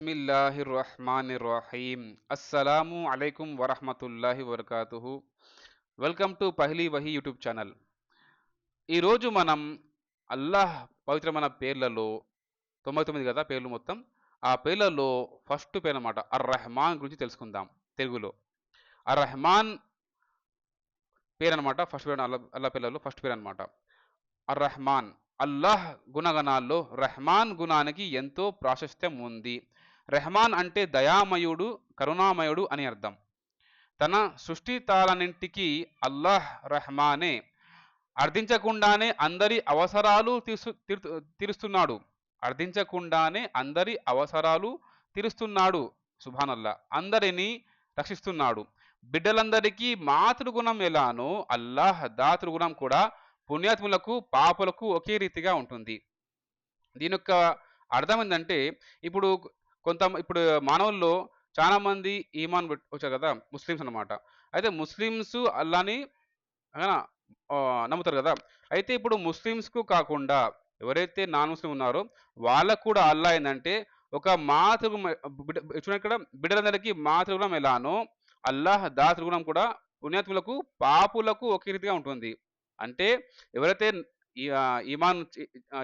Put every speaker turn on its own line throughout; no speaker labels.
बिस्मिल्लाहिर्रहमानिर्रहीम अस्सलामु अलैकुम వరహమతుల్లాహి వబరకాతుహు welcome to పహ్లీ Wahan YouTube channel. ఈరోజు మనం అల్లాహ్ పవిత్రమైన పేర్లలో 99 కదా పేర్లు మొత్తం. ఆ పేర్లలో ఫస్ట్ పేరు అనమాట అర్ రెహమాన్ గురించి తెలుసుకుందాం. తెలుగులో అర్ రెహమాన్ పేరు అనమాట. ఫస్ట్ పేరు అల్లాహ్ పేర్లలో ఫస్ట్ పేరు అనమాట అర్ రెహమాన్. అల్లాహ్ గుణగణాల్లో రెహమాన్ గుణానికి ఎంతో ప్రాశస్త్యం ఉంది. రెహమాన్ అంటే దయామయుడు, కరుణామయుడు అని అర్థం. తన సృష్టితాలన్నింటికి అల్లాహ్ రెహమానే. అర్థించకుండానే అందరి అవసరాలు తీరుస్తున్నాడు. అర్థించకుండానే అందరి అవసరాలు తీరుస్తున్నాడు. సుభానల్లా. అందరినీ రక్షిస్తున్నాడు. బిడ్డలందరికీ మాతృగుణం ఎలానో అల్లాహ్ దాతృగుణం కూడా పుణ్యాత్ములకు పాపులకు ఒకే రీతిగా ఉంటుంది. దీని యొక్క అర్థం ఏంటంటే ఇప్పుడు ఇప్పుడు మానవుల్లో చాలా మంది ఈమాన్ వచ్చారు కదా, ముస్లిమ్స్ అన్నమాట. అయితే ముస్లిమ్స్ అల్లాని ఆ, నమ్ముతారు కదా. అయితే ఇప్పుడు ముస్లిమ్స్కు కాకుండా ఎవరైతే నాన్ ముస్లిం ఉన్నారో వాళ్ళకు కూడా అల్లా ఏంటంటే ఒక చూడండి ఇక్కడ బిడ్డలందరికీ మాతృగుణం ఎలానో అల్లాహ్ దాతృగుణం కూడా పుణ్యాత్ములకు పాపులకు ఒకే రీతిగా ఉంటుంది. అంటే ఎవరైతే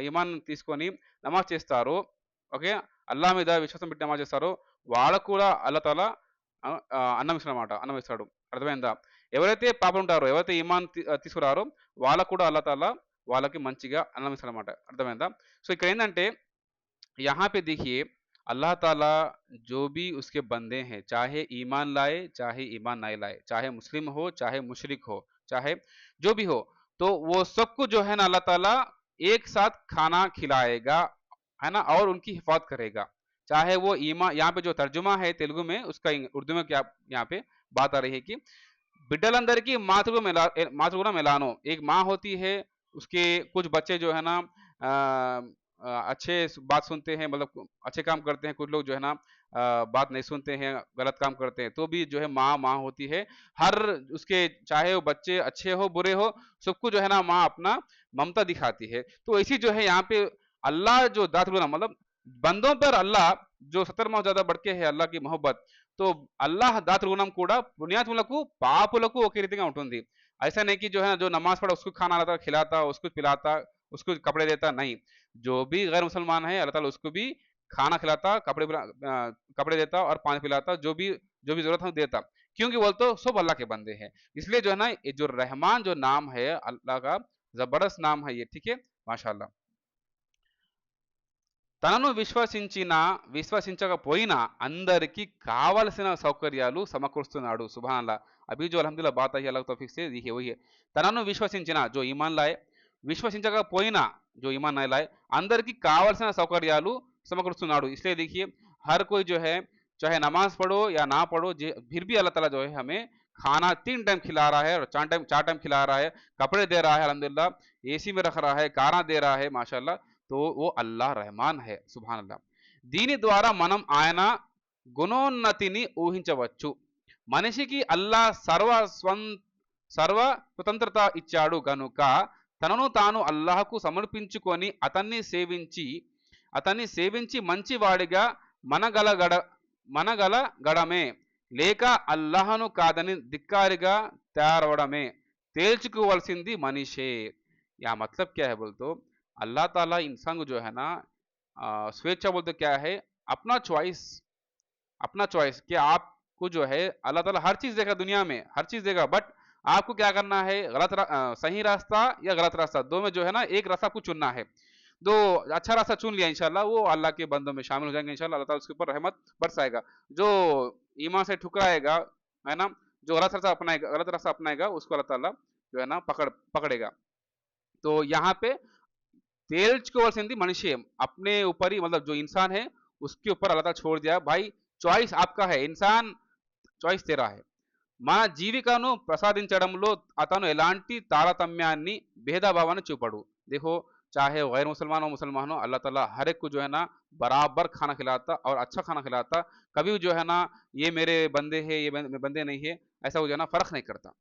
ఈమాన్ తీసుకొని నమాజ్ చేస్తారో, ఓకే, అల్లా మీద విశ్వాసం పెట్టి నమాజ్ చేస్తారో వాళ్ళకు కూడా అల్లా తాలా అన్నం ఇస్తాడనమాట, అన్నం ఇస్తాడు. అర్థమైందా? ఎవరైతే పాపం ఉంటారో, ఎవరైతే ఈమాన్ తీసుకురారో వాళ్ళకు కూడా అల్లా తాలా వాళ్ళకి మంచిగా అన్నం ఇస్తాడనమాట. అర్థమైందా? సో ఇక్కడ ఏంటంటే यहाँ पे देखिए अल्लाह ताला जो भी उसके बंदे हैं, चाहे ईमान लाए चाहे ईमान नहीं लाए, चाहे मुस्लिम हो चाहे मुशरिक हो, चाहे जो भी हो, तो वो सबको जो है ना अल्लाह ताला एक साथ खाना खिलाएगा, है ना, और उनकी हिफाजत करेगा. चाहे वो ईमान, यहाँ पे जो तर्जुमा है तेलुगु में उसका उर्दू में क्या यहाँ पे बात आ रही है कि बिड्डलंदर की मातृगुणम एलानो. एक माँ होती है, उसके कुछ बच्चे जो है ना अच्छे बात सुनते हैं, मतलब अच्छे काम करते हैं. कुछ लोग जो है ना बात नहीं सुनते हैं, गलत काम करते हैं, तो भी जो है माँ माँ होती है. हर उसके चाहे वो बच्चे अच्छे हो बुरे हो, सबको जो है ना माँ अपना ममता दिखाती है. तो इसी जो है यहाँ पे अल्लाह जो दात गुना, मतलब बंदों पर अल्लाह जो 70 माह ज्यादा बढ़ के है अल्लाह की मोहब्बत. तो अल्लाह दातृगुणम కూడా పుణ్యాత్ములకు పాపులకు ఒకే రీతిగా ఉంటుంది. ऐसा नहीं कि जो है जो नमाज पढ़ा उसको खाना लाता खिलाता, उसको पिलाता, उसको कपड़े देता, नहीं. जो भी गैर मुसलमान है अल्लाह ताला उसको भी खाना खिलाता, कपड़े देता और पानी पिलाता, जो भी जरूरत है देता. क्योंकि बोल तो सब अल्लाह के बंदे हैं. इसलिए जो है ना ये जो रहमान जो नाम है अल्लाह का जबरदस्त नाम है ये. ठीक है, माशाल्लाह. తనను విశ్వసించకపోయినా అందరికీ కావలసిన సౌకర్యాలు సమకూరుస్తున్నాడు. సుబ్హానల్లా. అభి జో అల్హమ్దులిల్లాహ్ బాత్ హై అల్లాహ్ తౌఫీక్ సే దిఖిए वही है. తనను విశ్వసించిన జో ఈమాన్ లాయే, విశ్వసించకపోయినా जो ईमान नहीं लाए, अंदर की कावलసిన సౌకర్యాలు సమకూరుస్తున్నాడు. इसलिए देखिए हर कोई जो है चाहे नमाज पढ़ो या ना पढ़ो, फिर भी अल्लाह ताला जो है हमें खाना 3 टाइम खिला रहा है और 4 टाइम खिला रहा है, कपड़े दे रहा है अल्हम्दुलिल्लाह, एसी में रख रहा है, खाना दे रहा है माशाल्लाह. तो वो अल्लाह रहमान है. సుబ్హాన్ అల్లాహ్. దీని ద్వారా మనం ఆయన గుణోన్నతిని ఊహించవచ్చు. మనిషికి అల్లా సర్వ స్వతంత్రత ఇచ్చాడు గనుక తనను తాను అల్లాహకు సమర్పించుకొని అతన్ని సేవించి మంచివాడిగా మనగలగడమే, లేక అల్లాహను కాదని ధిక్కారిగా తయారవడమే తేల్చుకోవాల్సింది మనిషే. या मतलब क्या है बोल तो अल्लाह ताला इंसान को जो है ना स्वेच्छा बोलते क्या है, अपना चॉइस. अपना चॉइस कि आपको जो है अल्लाह ताला हर चीज देगा, दुनिया में हर चीज देगा, बट आपको क्या करना है, सही रास्ता या गलत रास्ता, दो में जो है ना एक रास्ता आपको चुनना है. दो अच्छा रास्ता चुन लिया इंशाल्लाह वो अल्लाह के बंदों में शामिल हो जाएंगे इंशाल्लाह. अल्लाह ताला उसके ऊपर रहमत बरसाएगा. जो ईमान से ठुकराएगा, है ना, जो गलत रास्ता अपनाएगा उसको अल्लाह ताला जो है ना पकड़ेगा. तो यहाँ पे తేల్చుకోవాల్సింది మనిషి. अपने ऊपर ही, मतलब जो इंसान है उसके ऊपर अल्लाह ताला छोड़ दिया. भाई చాయిస్ आपका है, इंसान చాయిస్ तेरा है. మన జీవికను ప్రసాదించడంలో అతను ఎలాంటి తారతమ్యాన్ని భేదభావాన్ని చూపడు. देखो चाहे गैर मुसलमान हो मुसलमान हो, अल्लाह ताला हर एक को जो है ना बराबर खाना खिलाता और अच्छा खाना खिलाता. कभी जो है ना ये मेरे बंदे है ये बंदे नहीं है ऐसा वो जो है ना फर्क नहीं करता.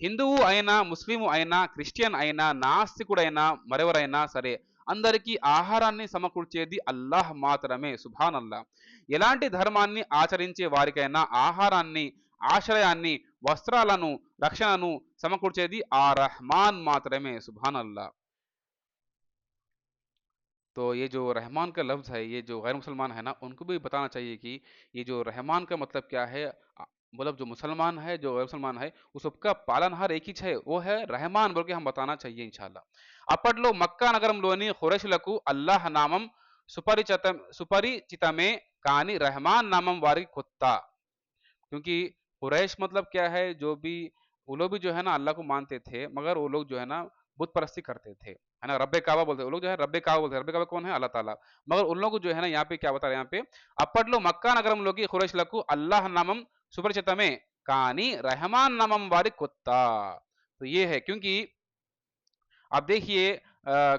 హిందువు అయినా, ముస్లిం అయినా, క్రిస్టియన్ అయినా, నాస్తికుడైనా, మరెవరైనా సరే అందరికీ ఆహారాన్ని సమకూర్చేది అల్లాహ్ మాత్రమే. సుభాన్ అల్లాహ్. ఎలాంటి ధర్మాన్ని ఆచరించే వారికైనా ఆహారాన్ని, ఆశ్రయాన్ని, వస్త్రాలను, రక్షణను సమకూర్చేది ఆ रहमान మాత్రమే. सुभान अल्लाह. तो ये जो रहमान का लफ्ज़ है, ये जो गैर मुसलमान है ना, उनको भी बताना चाहिए कि ये जो रहमान का मतलब क्या है। मतलब जो मुसलमान है, जो गैर मुसलमान है, उस सबका पालनहार एक ही है, वो है रहमान बोल के हम बताना चाहिए इंशाल्लाह. అప్పట్లో మక్కా నగరంలోని ఖురైషులకు అల్లాహ్ నామం సుపరిచితమే, కానీ रहमान नामम వారికి కొత్త. क्योंकि कुरैश मतलब क्या है, जो भी वो लोग भी जो है ना अल्लाह को मानते थे, मगर वो लोग जो है ना बुत परस्ती करते थे, है ना। रब्बे काबा बोलते, वो लोग जो है रब्बे काबा बोलते हैं। रब्बे काबा कौन है? अल्लाह ताला। मगर उन लोग को जो है ना यहाँ पे क्या बता रहे हैं, यहाँ पे అప్పట్లో మక్కా నగరంలోకి ఖురైష్లకు అల్లాహ్ నామం సుపరిచితమే, కానీ रहमान नामम వారి కొత్త. तो ये है क्योंकि आप देखिए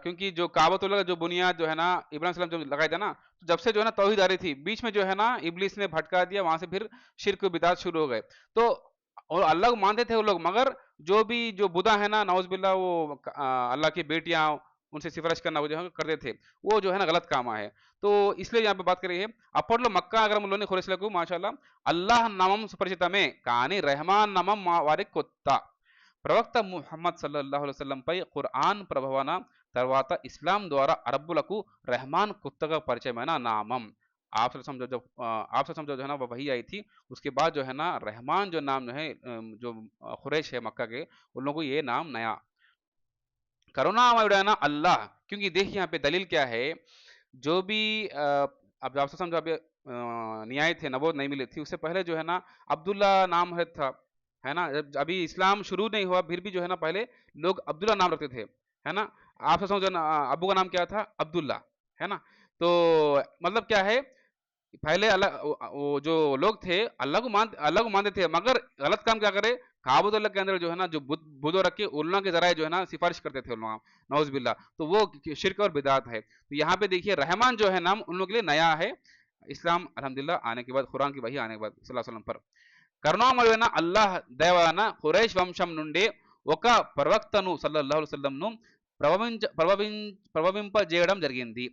क्योंकि जो काबतुल्लाह का जो बुनियाद जो है ना इब्राहिम सल्लम जो लगाया था ना, तो जब से जो है ना तौहीद आ रही थी, बीच में जो है ना इब्लीस ने भटका दिया, वहां से फिर शिर्क बिदात शुरू हो गए। तो और अल्लाह को मानते थे वो लोग, मगर जो भी जो बुदा है ना नौज़ वो अल्लाह की बेटियां, उनसे सिफारिश करना वो जो है करते थे, वो जो है ना गलत काम है। तो इसलिए यहाँ पे बात करी है అప్పట్లో మక్కా నగరంలోని ఖురైష్లకు మాషాల్లాహ్ అల్లాహ్ నామం సుపరిచితమే, కానీ రెహమాన్ నామం వారి కొత్త. ప్రవక్త ముహమ్మద్ సల్లల్లాహు అలైహి వసల్లం పై ఖురాన్ ప్రభావన తర్వాత ఇస్లాం ద్వారా అరబ్బులకు रहमान కొత్తగా పరిచయమైన नामम। आप जो है ना वही आई थी, उसके बाद जो है ना रहमान जो नाम जो है जो खुरैश है मक्का के, उन लोगों को ये नाम नया। करुणामयुडैना अल्लाह, क्योंकि देखिए यहाँ पे दलील क्या है, जो भी अब आप जब नहीं आए थे, नबूवत नहीं मिली थी, उससे पहले जो है ना अब्दुल्ला नाम है ना। जब अभी इस्लाम शुरू नहीं हुआ, फिर भी जो है ना पहले लोग अब्दुल्ला नाम रखते थे, है ना। आप सब समझो ना, अब्बू का नाम क्या था? अब्दुल्ला, है ना। तो मतलब क्या है, पहले अल्लाह वो जो लोग थे अल्लाह को मानते थे, मगर गलत काम क्या करे, काबतुल्लाह के अंदर जो है ना जो बुत रख के उल्लाह के जराए जो है ना सिफारिश करते थे उल्लाह, नौज़ बिल्लाह। तो वो शिरक और बिदात है। तो यहाँ पे देखिए रहमान जो है नाम उन लोगों के लिए नया है, इस्लाम अल्हम्दुलिल्लाह आने के बाद, कुरान की वही आने के बाद सल्लल्लाहु अलैहि वसल्लम पर। కరుణామయుడైన అల్లాహ్ దయవలన ఖురైష్ వంశం నుండి ఒక ప్రవక్తను సల్లల్లాహు అలైహి వసల్లంను ప్రభవింపజేయడం జరిగింది.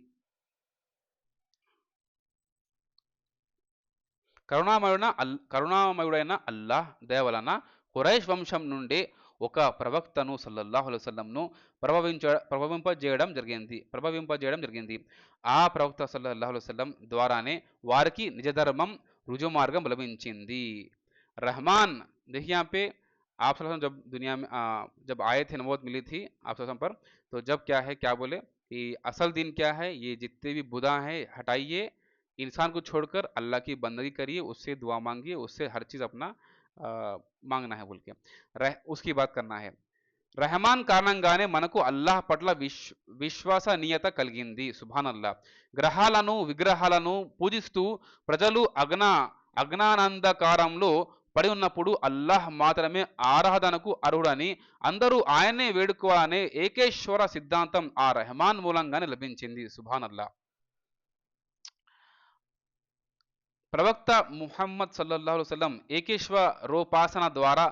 కరుణామయుడైన అల్లాహ్ దయవలన ఖురైష్ వంశం నుండి ఒక ప్రవక్తను సల్లల్లాహు అలైహి వసల్లంను ప్రభవింపజేయడం జరిగింది. ఆ ప్రవక్త సల్లల్లాహు అలైహి వసల్లం ద్వారానే వారికి నిజధర్మం రుజుమార్గం లభించింది. रहमान देखिए यहाँ पे आप जब दुनिया में जब आए थे, नबूवत मिली थी आप पर, तो जब क्या है, क्या बोले कि असल दिन क्या है, ये जितने भी बुदा हैं हटाइए, इंसान को छोड़कर अल्लाह की बंदगी करिए, उससे दुआ मांगिए, उससे हर चीज़ अपना मांगना है बोल के उसकी बात करना है। रहमान కారణంగానే మనకు అల్లాహ్ పట్ల విశ్వసనీయత కలిగింది. సుభాన్ అల్లాహ్. గ్రహాలను, విగ్రహాలను పూజిస్తూ ప్రజలు అజ్ఞానాంధకారంలో పడి ఉన్నప్పుడు అల్లాహ్ మాత్రమే ఆరాధనకు అర్హుడని, అందరూ ఆయన్నే వేడుకోవాలనే ఏకేశ్వర సిద్ధాంతం ఆ రెహమాన్ మూలంగానే లభించింది. సుభాన్ అల్లాహ్. ప్రవక్త ముహమ్మద్ సల్లల్లాహు అలైహి వసల్లం ఏకేశ్వరోపాసన ద్వారా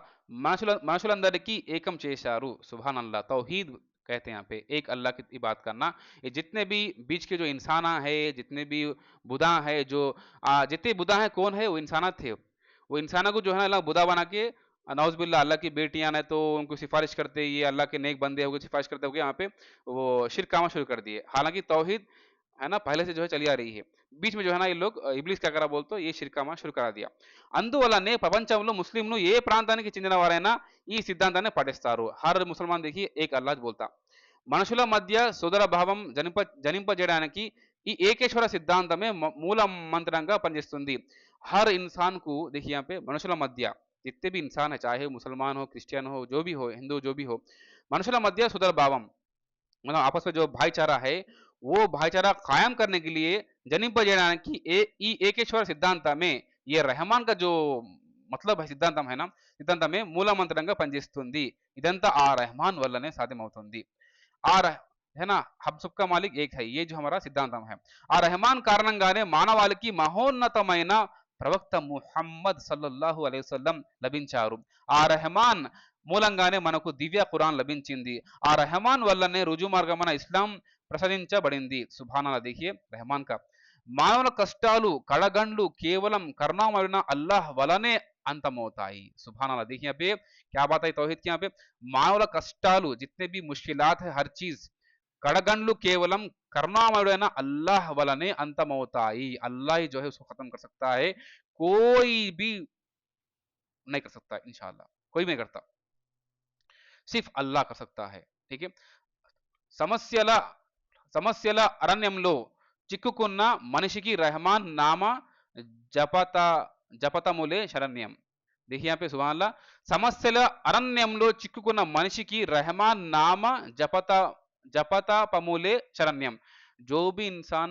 మనుషులందరికీ ఏకం చేశారు. सुभान अल्लाह। तौहीद कहते हैं यहाँ पे, एक अल्लाह की इबादत करना। ये जितने भी बीच के जो इंसान है, जितने भी बुदा है, जो जितने बुदा हैं कौन है, वो इंसान थे। वो इंसानों को जो है अल्लाह बुदा बना के नौज़ बिल्लाह अल्लाह की बेटियां ने तो उनको सिफारिश करते, ये अल्लाह के नेक बंदे हो गए, सिफारिश करते हो गए, यहाँ पे वो शिर्क काम शुरू कर दिए। हालांकि तौहीद है ना पहले से जो है चली आ रही है, बीच में जो है ना ये लोग इब्लीस क्या करा बोलते, ये शिर्कामा शुरू करा दिया। అందువల్లనే ప్రపంచంలో ముస్లింలు ఏ ప్రాంతానికి చెందిన వారైనా ఈ సిద్ధాంతాన్ని పాటిస్తారు. హర్ ముసల్మాన్ देखिए एक अल्लाह बोलता। మనుషుల మధ్య సోదర భావం జనింపజేయడానికి ఈ ఏకేశ్వర సిద్ధాంతమే మూల మంత్రంగా పనిచేస్తుంది। हर इंसान को देखिए यहाँ पे मनुष्युల మధ్య जितने भी इंसान है, चाहे मुसलमान हो, क्रिश्चियन हो, जो भी हो, हिंदू जो भी हो, मनुष्युల మధ్య సోదర భావం मतलब आपस में जो भाईचारा है, वो भाईचारा कायम करने के लिए జనింపజేయడానికి ఈ ఏకేశ్వర సిద్ధాంతమే, ये रहमान का जो मतलब है సిద్ధాంతం है ना, సిద్ధాంతమే మూల మంత్రంగా పనిచేస్తుంది। ఇదంతా ఆ रहमान వల్లనే సాధ్యమవుతుంది। ఆ है ना, हम सबका मालिक एक है, ये जो हमारा सिद्धांतम है। ఆ रहमान కారణంగానే మానవాళికి మహోన్నతమైన ప్రవక్త ముహమ్మద్ సల్లల్లాహు అలైహి వసల్లం లభించారు। ఆ रहमान మూలంగానే మనకు దివ్య ఖురాన్ లభించింది। ఆ रहमान వల్లనే రుజు మార్గమైన ఇస్లాం ప్రసాదించబడింది. సుబ్హానల్లాహ్, देखिए రెహమాన్ కా. మానవుల కష్టాలు, కడగండ్లు కేవలం కరుణామయుడైన అల్లాహ్ వలనే అంతమవుతాయి. సుబ్హానల్లాహ్, देखिए यहाँ पे क्या बात है तौहीद की यहाँ पे. మానవుల కష్టాలు, जितने भी मुश्किलात है, हर चीज कड़गंडलु केवलम करुणामयुडैन अल्लाह वलने अंतमవుతాయి. अल्लाह ही जो है उसको खत्म कर सकता है, कोई भी नहीं कर सकता इंशाअल्लाह, कोई भी नहीं करता, सिर्फ अल्लाह कर सकता है. ठीक है. సమస్యల సమస్యల అరణ్యంలో చిక్కుకున్న మనిషికి రెహమాన్ నామ జపత జపతములే శరణ్యం. देखिए यहाँ पे सुभान अल्लाह. సమస్యల అరణ్యంలో చిక్కుకున్న మనిషికి రెహమాన్ నామ జపత जपतापमुले शरण्यम. जो भी इंसान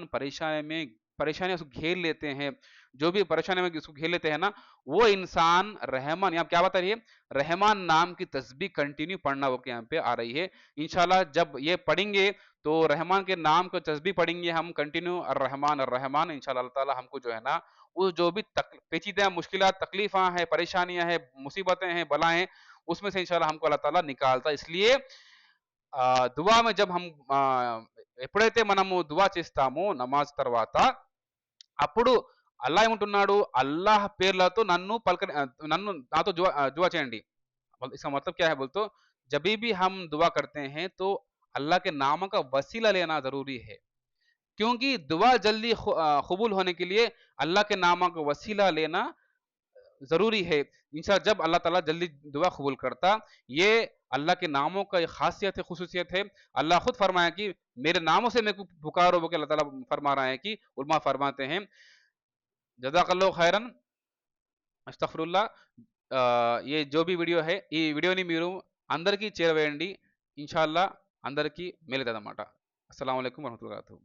परेशानियों से घेर लेते हैं, जो भी परेशानी में इसको घेर लेते हैं ना, वो इंसान रहमान, यहाँ क्या बता रही है, रहमान नाम की तस्बीह कंटिन्यू पढ़ना वो यहाँ पे आ रही है. इंशाल्लाह जब ये पढ़ेंगे तो रहमान के नाम को तस्बीह पढ़ेंगे हम कंटिन्यू, अर्रहमान अर्रहमान. इंशाल्लाह अल्लाह ताला हमको जो है ना, वो जो भी पेचीदा मुश्किलात, तकलीफा है, परेशानियां हैं, मुसीबतें हैं, बलाएं हैं, उसमें से इंशाल्लाह हमको अल्लाह ताला निकालता. इसलिए దువా में जब हम ఎప్పుడైతే మనము దువా చేస్తామో నమాజ్ తర్వాత, అప్పుడు అల్లాహ్ ఏమంటున్నాడు, అల్లాహ్ పేర్లతో నన్ను నాతో దువా చేయండి. इसका मतलब क्या है बोल तो, जब भी हम दुआ करते हैं तो अल्लाह के नामों का वसीला लेना जरूरी है, क्योंकि दुआ जल्दी कबूल होने के लिए अल्लाह के नामों का वसीला लेना जरूरी है. इंशाअल्लाह जब अल्लाह ताला जल्दी दुआ कबूल करता, ये अल्लाह के नामों का एक खासियत है, खुसूसियत है. अल्लाह खुद फरमाया कि मेरे नामों से मेरे को पुकारो, बोल के अल्लाह ताला फरमा रहा है कि उलमा फरमाते हैं జజాకల్లాహు ఖైరన్ అస్తగ్ఫిరుల్లాహ్. ये जो भी వీడియో है, ఈ వీడియోని మీరు అందరికీ చేరవేయండి. ఇన్షాల్లా అందరికీ మేలుదన్నమాట. అస్సలాము అలైకుం వరహ్మతుల్లాహి వబరకాతుహు.